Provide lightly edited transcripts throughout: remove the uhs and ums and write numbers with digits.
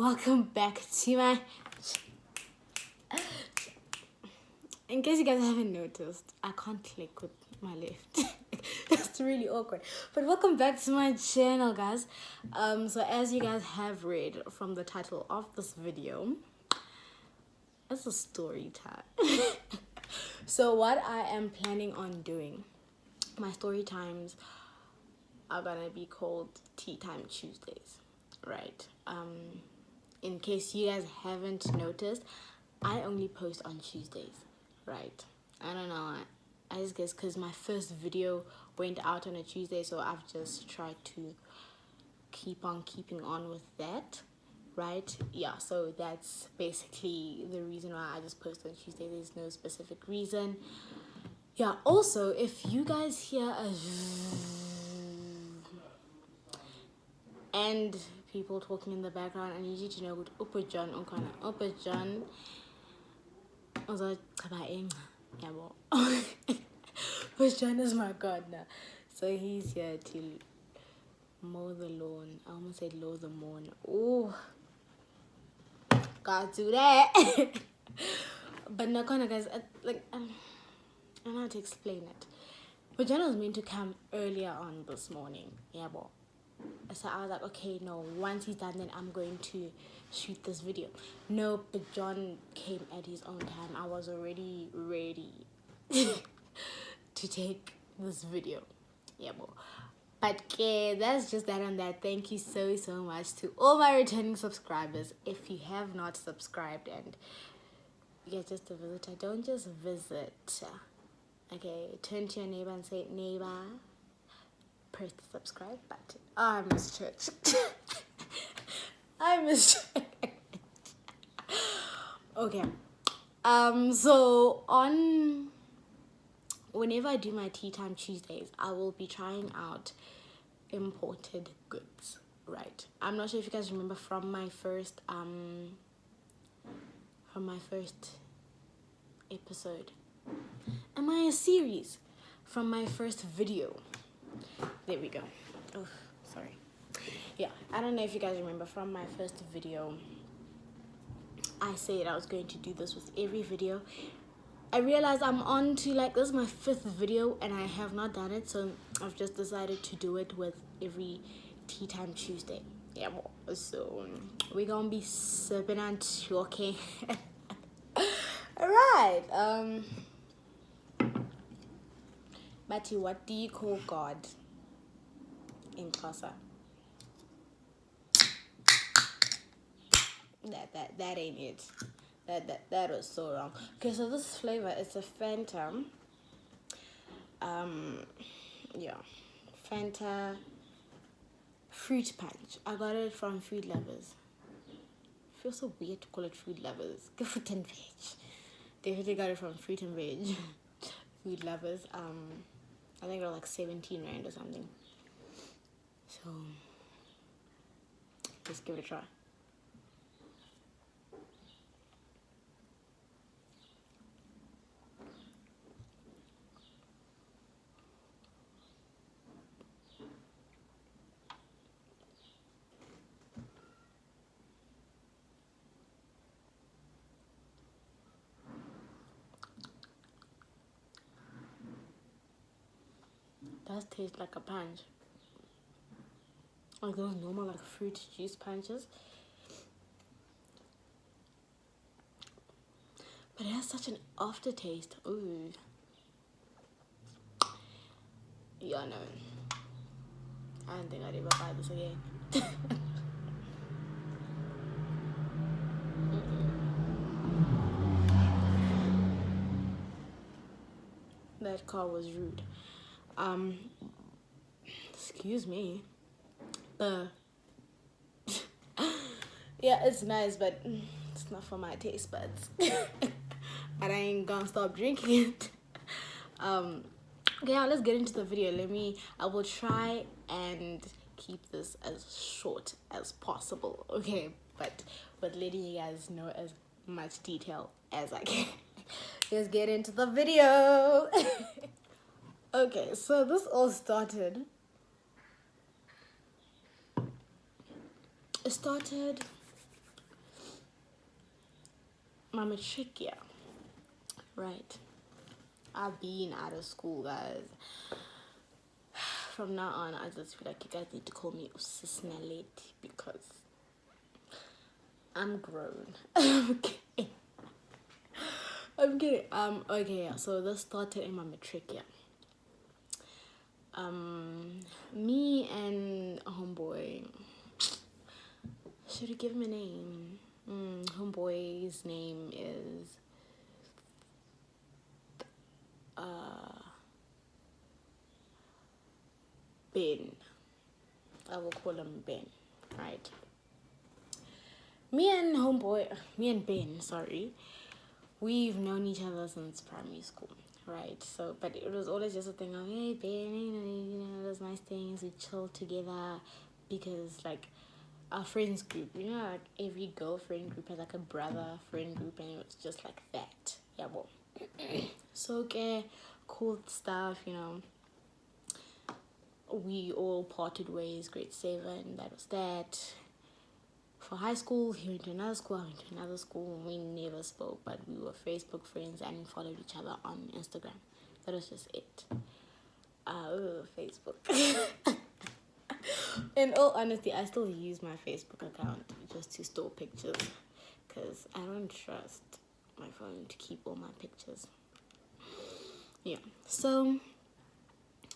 welcome back to my... In case you guys haven't noticed, I can't click with my left. It's really awkward. But welcome back to my channel, guys. So as you guys have read from the title of this video, it's a story time. So what I am planning on doing, my story times are gonna be called Tea Time Tuesdays, right? In case you guys haven't noticed, I only post on Tuesdays, right? I don't know, I just guess because my first video went out on a Tuesday, so I've just tried to keep on keeping on with that, right? Yeah, so that's basically the reason why I just post on Tuesday. There's no specific reason. Yeah, also, if you guys hear a and people talking in the background, I need you to know what Upper John Upper John is my gardener, so he's here to mow the lawn. I almost said mow the lawn. Oh, gotta do that. But no, kind of guys, I don't know how to explain it. But John was meant to come earlier on this morning, yeah, but so I was like, okay, no, once he's done, then I'm going to shoot this video. No, but John came at his own time. I was already ready to take this video, yeah, but okay, that's just that on that. Thank you so much to all my returning subscribers. If you have not subscribed and you're just a visitor, don't just visit. Okay, turn to your neighbor and say, neighbor, press the subscribe button. I miss church. I miss church. Okay. So on whenever I do my Tea Time Tuesdays, I will be trying out imported goods, right? I'm not sure if you guys remember from my first episode. Am I a series? From my first video. There we go. Oh, sorry. Yeah, I don't know if you guys remember from my first video, I said I was going to do this with every video. I realized I'm on to this is my 5th video and I have not done it, so I've just decided to do it with every Tea Time Tuesday. Yeah, so we're gonna be sipping and talking. Alright, Betty, what do you call God in Xhosa? That ain't it. That was so wrong. Okay, so this flavor is a Fanta. Yeah, Fanta fruit punch. I got it from Food Lovers. It feels so weird to call it Food Lovers. Good fruit and veg. Definitely got it from Fruit and Veg. Food Lovers. I think it was 17 rand or something. So let's give it a try. Does taste like a punch. Like those normal fruit juice punches. But it has such an aftertaste. Ooh. Yeah, no. I don't think I'd ever buy this again. That car was rude. Excuse me. Yeah, it's nice, but it's not for my taste buds. And I ain't gonna stop drinking it. Okay, now let's get into the video. I will try and keep this as short as possible, okay? But letting you guys know as much detail as I can. Let's get into the video. Okay, so this all started. It started my matric year, right? I've been out of school, guys. From now on, I just feel like you guys need to call me Sis Ledi because I'm grown. Okay. I'm kidding. Okay, yeah, so this started in my matric year. Me and a homeboy, should I give him a name? Homeboy's name is Ben. I will call him Ben, right? Me and Ben, sorry, we've known each other since primary school, right? So, but it was always just a thing of, hey, Ben, those nice things, we chill together, because, like, our friends group, like, every girlfriend group has, like, a brother friend group, and it was just like that. Yeah, well. So, okay, cool stuff, we all parted ways, grade 7, that was that. For high school, he went to another school, I went to another school. We never spoke, but we were Facebook friends and we followed each other on Instagram. That was just it. Facebook. In all honesty, I still use my Facebook account just to store pictures because I don't trust my phone to keep all my pictures. Yeah, so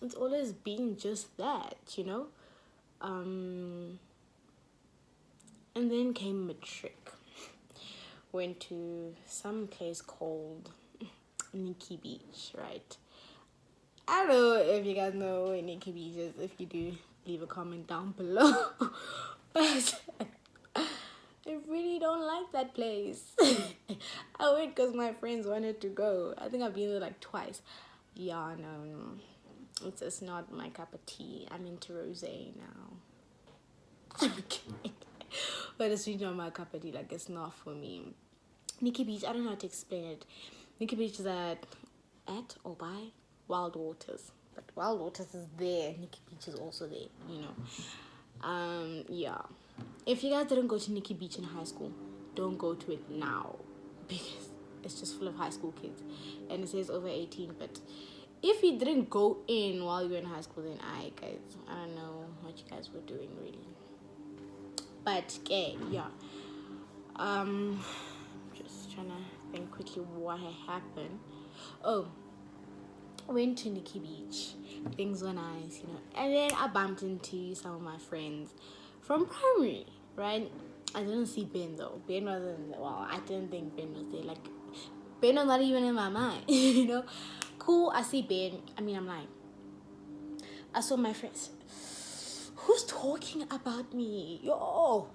it's always been just that, And then came matric. Went to some place called Nikki Beach, right? I don't know if you guys know where Nikki Beach is. If you do, leave a comment down below. But I really don't like that place. I went because my friends wanted to go. I think I've been there like twice. Yeah, no. It's just not my cup of tea. I'm into rosé now. Okay. But it's really not my cup of tea. Like, it's not for me. Nikki Beach, I don't know how to explain it. Nikki Beach is at or by Wild Waters. But Wild Waters is there. Nikki Beach is also there, Yeah. If you guys didn't go to Nikki Beach in high school, don't go to it now. Because it's just full of high school kids. And it says over 18. But if you didn't go in while you were in high school, then I don't know what you guys were doing, really. But yeah, just trying to think quickly what had happened. Oh, went to Nikki Beach. Things were nice, and then I bumped into some of my friends from primary, right? I didn't see Ben though. Ben wasn't. Well, I didn't think Ben was there. Like, Ben was not even in my mind, Cool. I see Ben. I'm like, I saw my friends. Who's talking about me? Yo.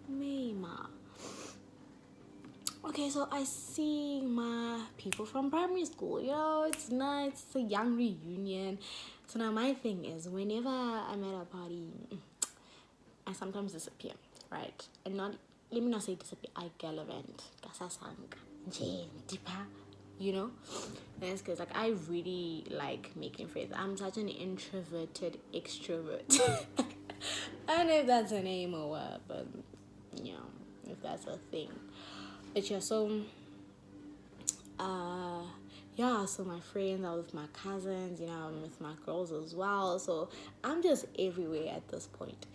Mima. Okay, so I see my people from primary school. It's nice. It's a young reunion. So now my thing is, whenever I'm at a party, I sometimes disappear, right? And let me not say disappear. I gallivant. That's because, like, I really like making friends. I'm such an introverted extrovert. I don't know if that's a name or what, but if that's a thing. But yeah, so so my friends, I'm with my cousins, I'm with my girls as well. So I'm just everywhere at this point.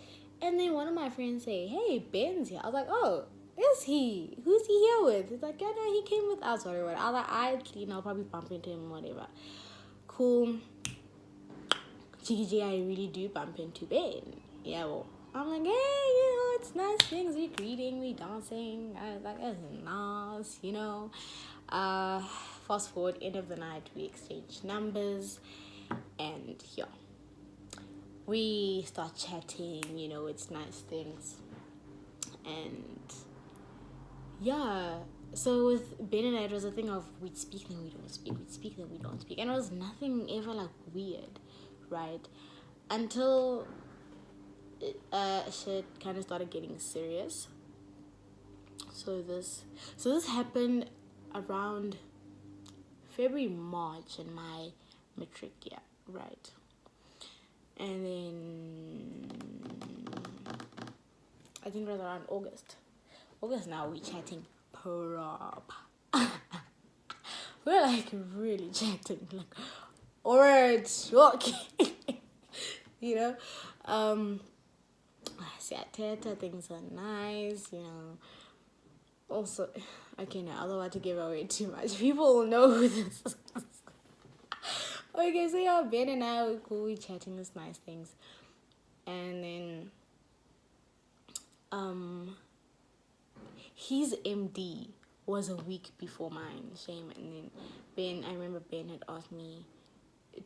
And then one of my friends say, hey, Ben's here. I was like, oh, is he? Who's he here with? He's like, yeah, no, he came with us or whatever. I was like, I'll probably bump into him, whatever. Cool. GG, I really do bump into Ben. Yeah, well, I'm like, hey, it's nice things. We greeting, we dancing. I was like, that's nice, Fast forward, end of the night, we exchange numbers. And yeah, we start chatting, it's nice things. And yeah, so with Ben and I, it was a thing of we'd speak then we don't speak, we'd speak then we don't speak. And it was nothing ever like weird, right? Until shit kind of started getting serious. So this happened around February, March in my matric year, right? And then I think it was around August Because now we chatting prop. We're like really chatting, like or talking. You know, Teta things are nice. You know. Also, okay, now I don't want to give away too much. People will know who this is. Okay, so yeah, Ben and I were cool. We chatting this nice things, and then his MD was a week before mine. Shame. And then Ben, I remember Ben had asked me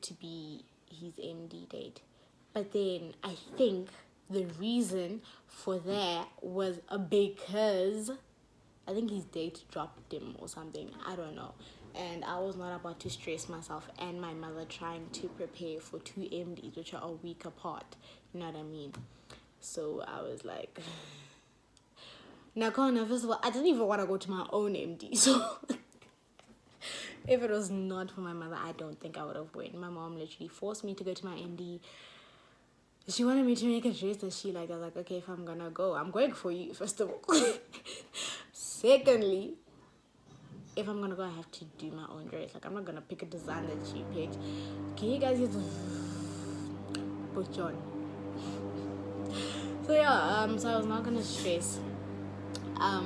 to be his MD date, but then I think the reason for that was because I think his date dropped him or something. I don't know. And I was not about to stress myself and my mother trying to prepare for two MDs, which are a week apart. You know what I mean? So I was like, now, first of all, I didn't even want to go to my own MD. So if it was not for my mother, I don't think I would have went. My mom literally forced me to go to my MD. She wanted me to make a dress that she liked. I was like, okay, if I'm gonna go, I'm going for you, first of all. Secondly, if I'm gonna go, I have to do my own dress. Like, I'm not gonna pick a design that she picked. Can you guys just put on? So yeah, so I was not gonna stress. I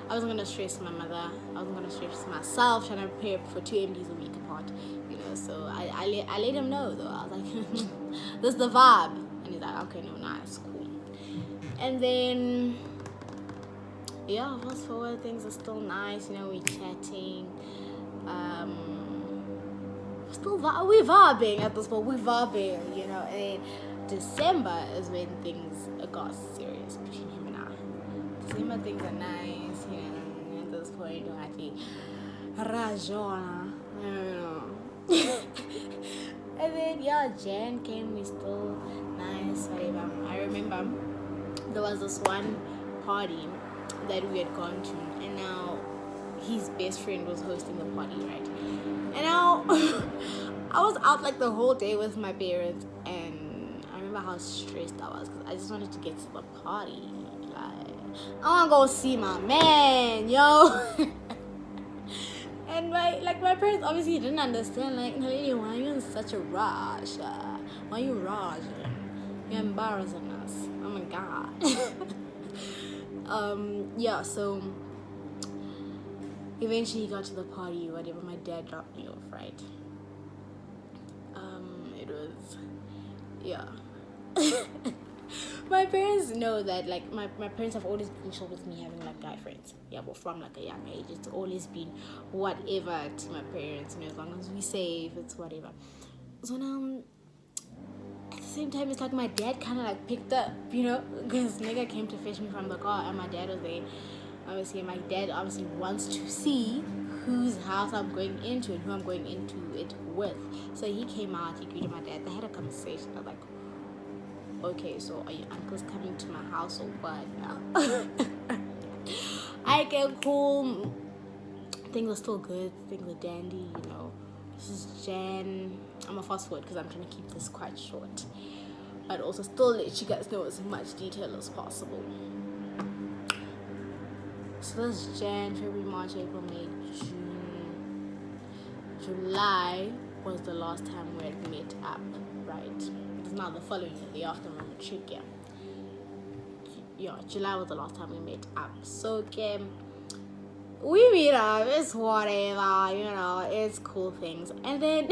wasn't gonna stress my mother. I wasn't gonna stress myself trying to prepare for two MDs a week apart. You know, so I let him know though. I was like, this is the vibe, and he's like, okay, no, nice, cool. And then yeah, fast forward, things are still nice. You know, we chatting. We vibing at this point. We vibing, you know. And December is when things got serious between him and I. December things are nice, you know. At this point, I think Rajona, you know. And then yeah, Jan came. We still nice, whatever. I remember there was this one party that we had gone to, and now his best friend was hosting the party, right? And now I was out like the whole day with my parents, and I remember how stressed I was because I just wanted to get to the party. Like, I want to go see my man, yo. And my parents obviously didn't understand. Like, Ledi, why are you in such a rush? Why are you rushing? You're embarrassing us. Oh my god. Yeah, so eventually got to the party, whatever. My dad dropped me off, right? It was, yeah. My parents know that, like, my parents have always been chill with me having, like, guy friends. Yeah, but from, like, a young age, it's always been whatever to my parents, you know, as long as we safe, it's whatever. So now, at the same time, it's like my dad kind of, like, picked up, you know, because nigga came to fetch me from the car, and my dad was there. Obviously, my dad obviously wants to see whose house I'm going into and who I'm going into it with. So he came out, he greeted my dad, they had a conversation. I was like, okay, so are your uncles coming to my house or what now? I get cool. Things are still good. Things are dandy, you know. This is Jan. I'm gonna fast forward because I'm trying to keep this quite short. But also still let you guys know as much detail as possible. So this is Jan, February, March, April, May, June. July was the last time we had met up, right? It's now the following year, the after my matric, yeah. Yeah, July was the last time we met up. So, okay, we meet up, it's whatever, you know, it's cool things. And then,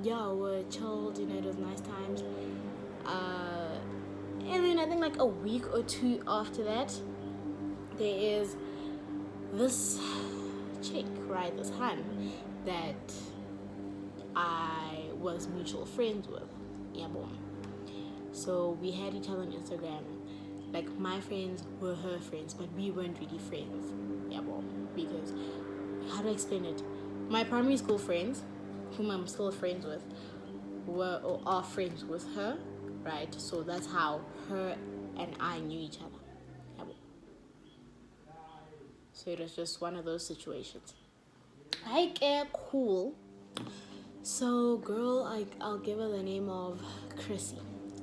yeah, we're chilled, you know, it was nice times. And then I think like a week or two after that, there is this chick, right, this hun, that I was mutual friends with. Yeah, boom. So we had each other on Instagram. Like, my friends were her friends, but we weren't really friends. Yeah, boom. Because, how do I explain it? My primary school friends, whom I'm still friends with, were or are friends with her, right? So that's how her and I knew each other. Yeah, boom. So it was just one of those situations. Cool. So, girl, I'll give her the name of Chrissy,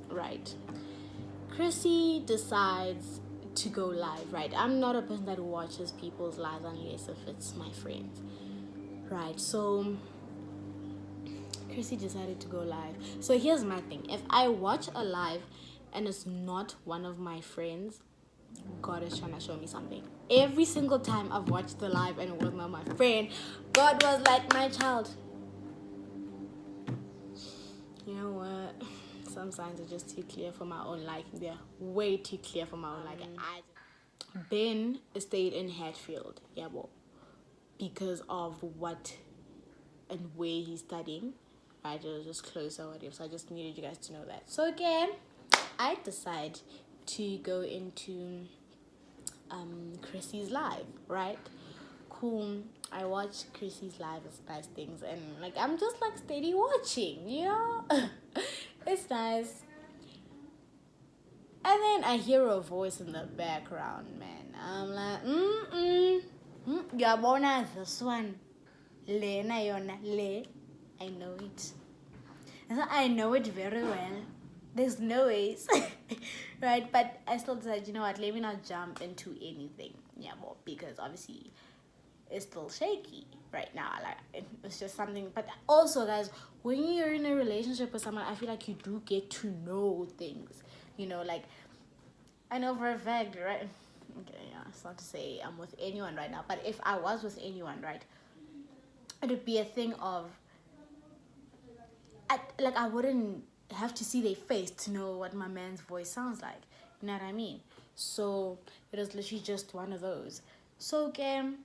right? Chrissy decides to go live, right? I'm not a person that watches people's lives unless if it's my friends, right? So Chrissy decided to go live. So here's my thing: if I watch a live and it's not one of my friends, God is trying to show me something. Every single time I've watched the live and it was not my friend, God was like, my child, you know what? Some signs are just too clear for my own liking. They're way too clear for my own liking. Ben stayed in Hatfield, yeah, well, because of what and where he's studying. Right, it was just closer or whatever. So I just needed you guys to know that. So again, I decide to go into Chrissy's live, right? Cool. I watch Chrissy's live, it's nice things, and like I'm just like steady watching, you know. It's nice. And then I hear a voice in the background, man. I'm like, yabona this one, le na yona le. I know it. And so I know it very well. There's no ways, right? But I still decided, you know what? Let me not jump into anything, yeah, well, because obviously it's still shaky right now. Like it's just something. But also, guys, when you're in a relationship with someone, I feel like you do get to know things. You know, like I know for a fact, right? Okay, yeah, it's not to say I'm with anyone right now, but if I was with anyone, right, it would be a thing of I wouldn't have to see their face to know what my man's voice sounds like. You know what I mean? So it was literally just one of those. So again,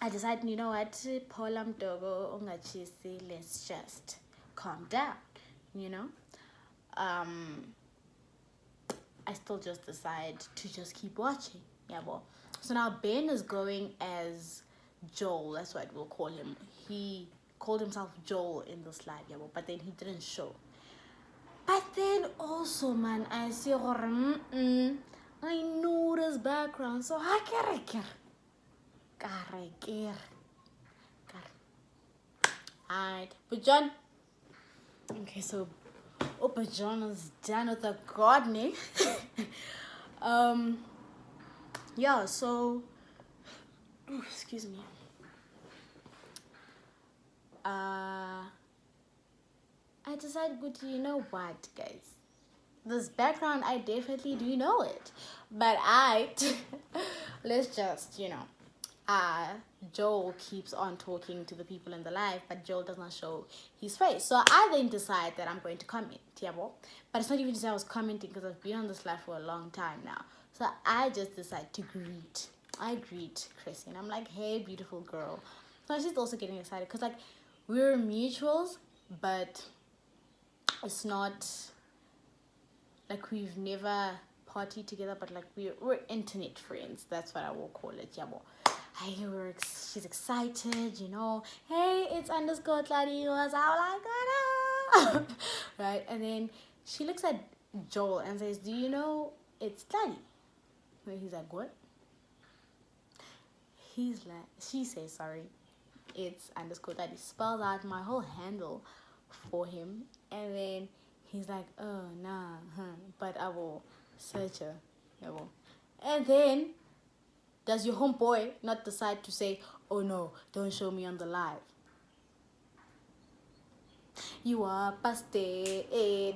I decided, you know what, Paula Mdogo ungachisi, let's just calm down, you know. I still just decide to just keep watching. Yeah, well. So now Ben is going as Joel. That's what we'll call him. He called himself Joel in this live, yeah, well, but then he didn't show. But then also, man, I see I know this background, so I care. Alright, but John. Okay, so but John is done with the gardening. Yeah, so excuse me. I decided, good, you know what, guys? This background, I definitely do know it. But let's just, you know, Joel keeps on talking to the people in the live, but Joel does not show his face. So I then decide that I'm going to comment, yeah, but it's not even just I was commenting because I've been on this live for a long time now. So I just decide to greet. I greet Chrissy, and I'm like, hey, beautiful girl. So she's also getting excited because, like, we're mutuals, but it's not like we've never partied together, but like we're internet friends. That's what I will call it, yeah. She's excited, you know. Hey, it's underscore Ledi. Was I like, right? And then she looks at Joel and says, "Do you know it's Ledi?" And he's like, "What?" She says, "Sorry, it's underscore Ledi." Spells out my whole handle for him, and then he's like, "Oh nah, but I will search her." I will. And then does your homeboy not decide to say, "Oh no, don't show me on the live"? You are paste,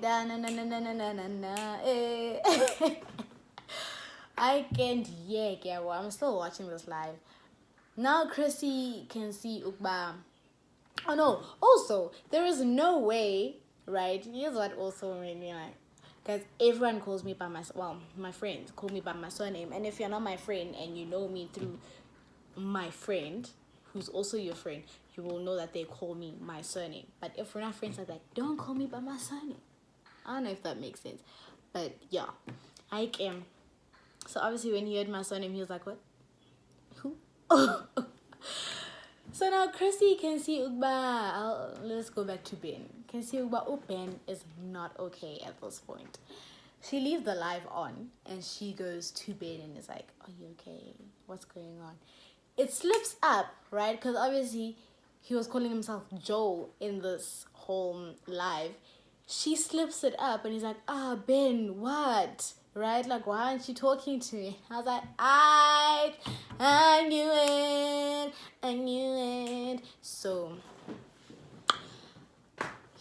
da na na na na na na na, I can't yeah, well, I'm still watching this live. Now Chrissy can see Ukba. Oh no, also, there is no way, right? Here's what also made me like, because everyone calls me by my friends call me by my surname, and if you're not my friend and you know me through my friend who's also your friend, you will know that they call me my surname. But if we're not friends like that, don't call me by my surname. I don't know if that makes sense, but yeah, I am. So obviously when he heard my surname, he was like, what? Who? So now Chrissy can see Ugba. Let's go back to Ben. Can see Ugba. Oh, Ben is not okay at this point. She leaves the live on and she goes to bed and is like, are you okay? What's going on? It slips up, right? Because obviously he was calling himself Joel in this whole live. she slips it up and he's like, Ben, what? Right? Like, why aren't you talking to me? I was like, I knew it. So,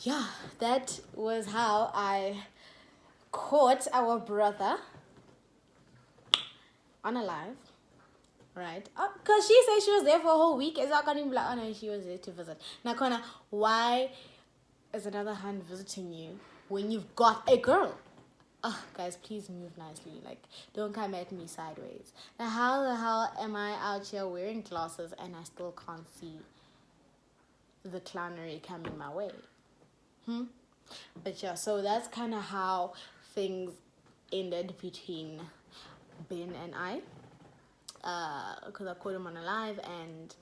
yeah, that was how I caught our brother unalive. Right? Because she said she was there for a whole week. It's not going to be like, oh no, she was there to visit. Now, Connor, why is another hand visiting you when you've got a girl? Guys, please move nicely. Like, don't come at me sideways. Now, how the hell am I out here wearing glasses and I still can't see the clownery coming my way? But yeah, so that's kind of how things ended between Ben and I. Because I caught him on a live and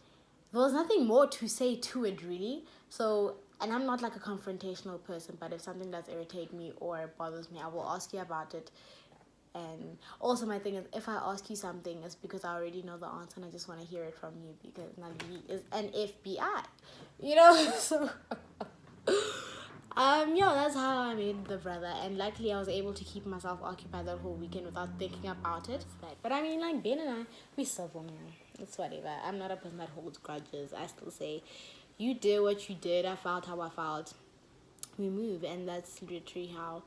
there was nothing more to say to it really. So, and I'm not like a confrontational person, but if something does irritate me or bothers me, I will ask you about it. And also my thing is, if I ask you something, it's because I already know the answer and I just want to hear it from you, because Nali is an FBI, you know. So yeah, that's how I made the brother, and luckily I was able to keep myself occupied that whole weekend without thinking about it. But I mean, like, Ben and I, we still women. It's whatever. I'm not a person that holds grudges. I still say, you did what you did. I felt how I felt. We move, and that's literally how.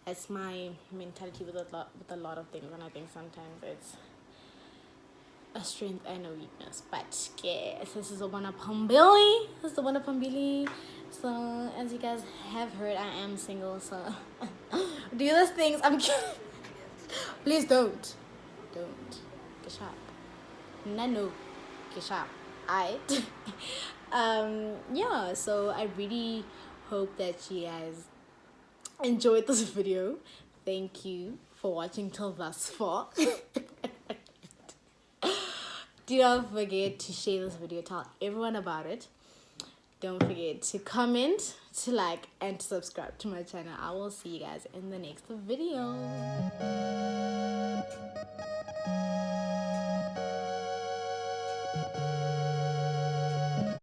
That's my mentality with a lot of things, and I think sometimes it's a strength and a weakness. But yes, this is the one up Billy. This is the one up Billy. So as you guys have heard, I am single. So do those things. I'm kidding. Please don't. Get sharp. No. Get sharp. Alright. Yeah. So I really hope that you guys enjoyed this video. Thank you for watching till thus far. Do not forget to share this video, tell everyone about it. Don't forget to comment, to like, and to subscribe to my channel. I will see you guys in the next video.